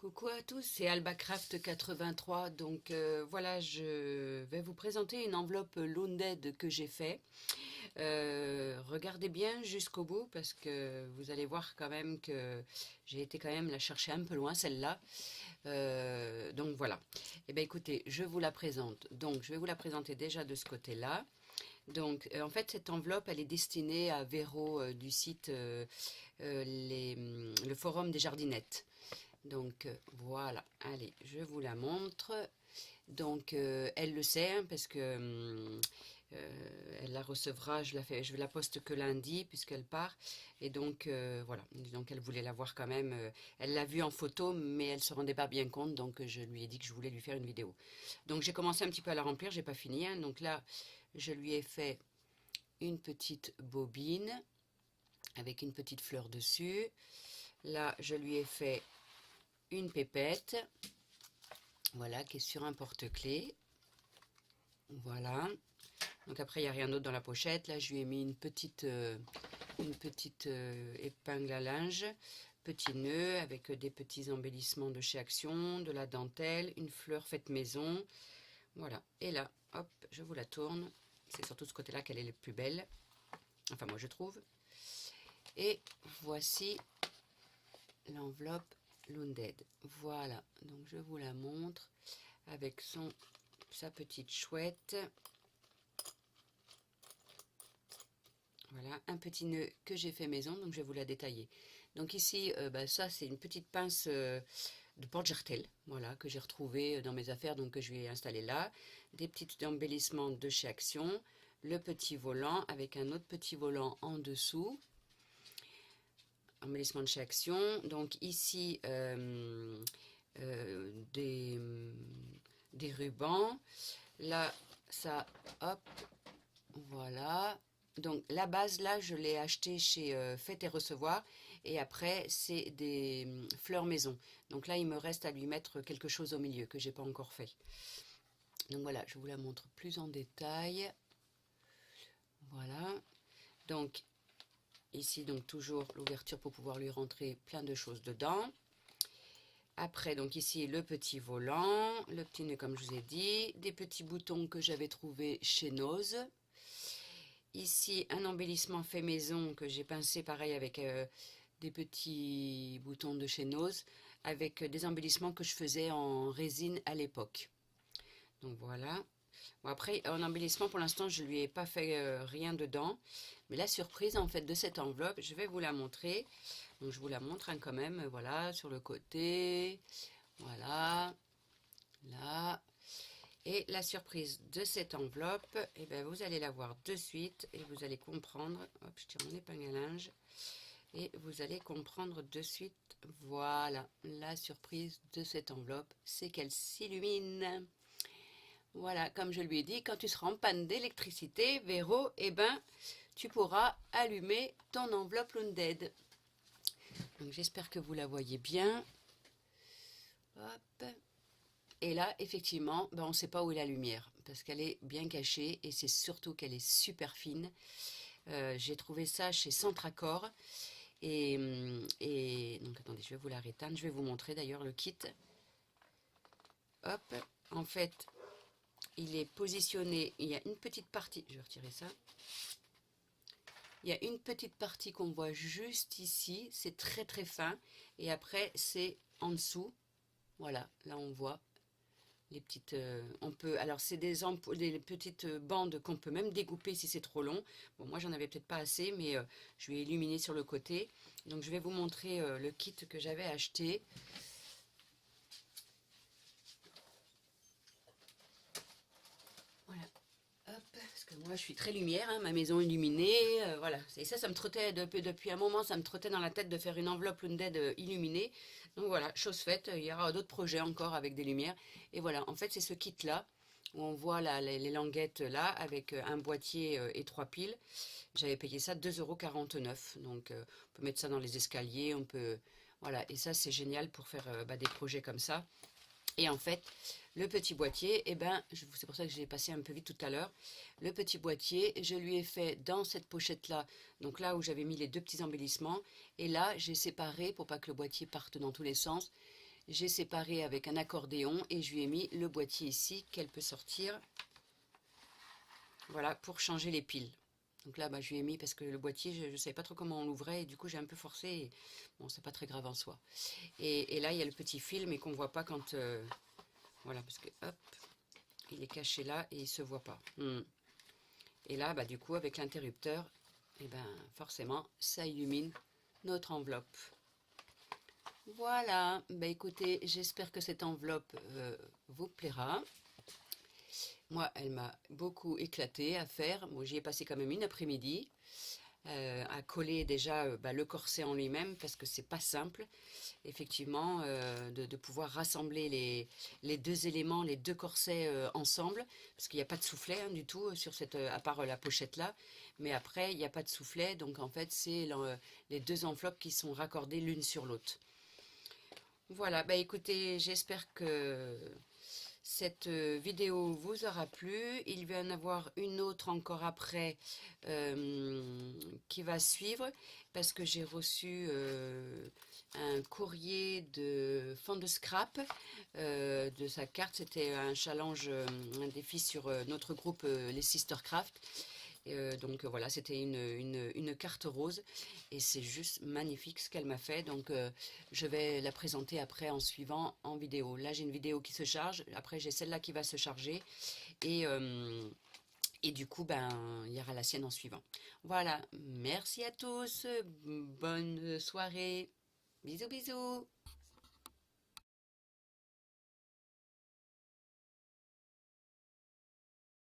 Coucou à tous, c'est AlbaCraft83. Donc voilà, je vais vous présenter une enveloppe Loonded que j'ai fait. Regardez bien jusqu'au bout parce que vous allez voir quand même que j'ai été quand même la chercher un peu loin celle-là. Donc voilà. Et bien écoutez, je vous la présente. Donc je vais vous la présenter déjà de ce côté-là. Donc en fait cette enveloppe elle est destinée à Véro du site le forum des jardinettes. Donc voilà, allez, je vous la montre. Donc elle le sait hein, parce que elle la recevra, je la poste que lundi puisqu'elle part. Et donc voilà, donc elle voulait la voir quand même. Elle l'a vue en photo mais elle se rendait pas bien compte, donc je lui ai dit que je voulais lui faire une vidéo. Donc j'ai commencé un petit peu à la remplir, j'ai pas fini. Hein, donc là, je lui ai fait une petite bobine avec une petite fleur dessus. Là, je lui ai fait une pépette, voilà, qui est sur un porte-clés. Voilà. Donc après, il n'y a rien d'autre dans la pochette. Là, je lui ai mis une petite épingle à linge, petit nœud avec des petits embellissements de chez Action, de la dentelle, une fleur faite maison. Voilà. Et là, hop, je vous la tourne. C'est surtout ce côté-là qu'elle est le plus belle. Enfin, moi, je trouve. Et voici l'enveloppe Loonded. Voilà, donc je vous la montre avec sa petite chouette. Voilà, un petit nœud que j'ai fait maison, donc je vais vous la détailler. Donc ici, ça c'est une petite pince de porte-jartel, voilà, que j'ai retrouvée dans mes affaires, donc que je vais installer là. Des petits embellissements de chez Action, le petit volant avec un autre petit volant en dessous. Embellissement de chez Action. Donc ici, des rubans. Là, ça, hop, voilà. Donc la base, là, je l'ai acheté chez Fête et Recevoir. Et après, c'est des fleurs maison. Donc là, il me reste à lui mettre quelque chose au milieu que j'ai pas encore fait. Donc voilà, je vous la montre plus en détail. Voilà. Donc ici, donc toujours l'ouverture pour pouvoir lui rentrer plein de choses dedans. Après, donc ici, le petit volant, le petit nœud comme je vous ai dit, des petits boutons que j'avais trouvés chez Nose. Ici, un embellissement fait maison que j'ai pincé pareil avec des petits boutons de chez Nose, avec des embellissements que je faisais en résine à l'époque. Donc voilà. Bon, après, en embellissement, pour l'instant, je ne lui ai pas fait rien dedans. Mais la surprise, en fait, de cette enveloppe, je vais vous la montrer. Donc, je vous la montre hein, quand même, voilà, sur le côté. Voilà, là. Et la surprise de cette enveloppe, eh bien, vous allez la voir de suite et vous allez comprendre. Hop, je tire mon épingle à linge. Et vous allez comprendre de suite, voilà, la surprise de cette enveloppe, c'est qu'elle s'illumine. Voilà, comme je lui ai dit, quand tu seras en panne d'électricité, Véro, eh ben, tu pourras allumer ton enveloppe Loonded. Donc j'espère que vous la voyez bien. Hop. Et là, effectivement, ben, on ne sait pas où est la lumière, parce qu'elle est bien cachée, et c'est surtout qu'elle est super fine. J'ai trouvé ça chez Centracor. Et donc attendez, je vais vous la réteindre. Je vais vous montrer d'ailleurs le kit. Hop, en fait, il est positionné, il y a une petite partie, je vais retirer ça. Il y a une petite partie qu'on voit juste ici, c'est très très fin. Et après, c'est en dessous. Voilà, là on voit les petites... on peut, alors c'est des petites bandes qu'on peut même découper si c'est trop long. Bon, moi j'en avais peut-être pas assez, mais je vais illuminer sur le côté. Donc je vais vous montrer le kit que j'avais acheté. Voilà. Hop, parce que moi je suis très lumière, hein, ma maison illuminée, voilà. Et ça me trottait depuis un moment, ça me trottait dans la tête de faire une enveloppe Loonded illuminée. Donc voilà, chose faite, il y aura d'autres projets encore avec des lumières. Et voilà, en fait c'est ce kit-là, où on voit là, les languettes là, avec un boîtier et 3 piles. J'avais payé ça 2,49 €. Donc on peut mettre ça dans les escaliers, on peut... Voilà, et ça c'est génial pour faire des projets comme ça. Et en fait, le petit boîtier, eh ben, c'est pour ça que je l'ai passé un peu vite tout à l'heure. Le petit boîtier, je lui ai fait dans cette pochette-là, donc là où j'avais mis les deux petits embellissements. Et là, j'ai séparé, pour pas que le boîtier parte dans tous les sens, j'ai séparé avec un accordéon et je lui ai mis le boîtier ici qu'elle peut sortir. Voilà, pour changer les piles. Donc là, bah, je lui ai mis parce que le boîtier, je ne savais pas trop comment on l'ouvrait et du coup, j'ai un peu forcé. Et, bon, c'est pas très grave en soi. Et là, il y a le petit fil, mais qu'on ne voit pas quand... voilà, parce que hop, il est caché là et il ne se voit pas. Et là, bah, du coup, avec l'interrupteur, et ben, forcément, ça illumine notre enveloppe. Voilà, bah, écoutez, j'espère que cette enveloppe vous plaira. Moi, elle m'a beaucoup éclaté à faire. Moi, j'y ai passé quand même une après-midi à coller déjà bah, le corset en lui-même parce que c'est pas simple, effectivement, de pouvoir rassembler les deux éléments, les deux corsets ensemble, parce qu'il n'y a pas de soufflet hein, du tout sur cette, à part la pochette là, mais après il n'y a pas de soufflet, donc en fait c'est les deux enveloppes qui sont raccordées l'une sur l'autre. Voilà, bah écoutez, j'espère que cette vidéo vous aura plu. Il va y en avoir une autre encore après qui va suivre parce que j'ai reçu un courrier de Fond de Scrap de sa carte. C'était un challenge, un défi sur notre groupe les Sistercraft. Donc voilà, c'était une carte rose et c'est juste magnifique ce qu'elle m'a fait. Donc je vais la présenter après en suivant en vidéo. Là j'ai une vidéo qui se charge, après j'ai celle-là qui va se charger et, et du coup ben il y aura la sienne en suivant. Voilà, merci à tous, bonne soirée, bisous bisous.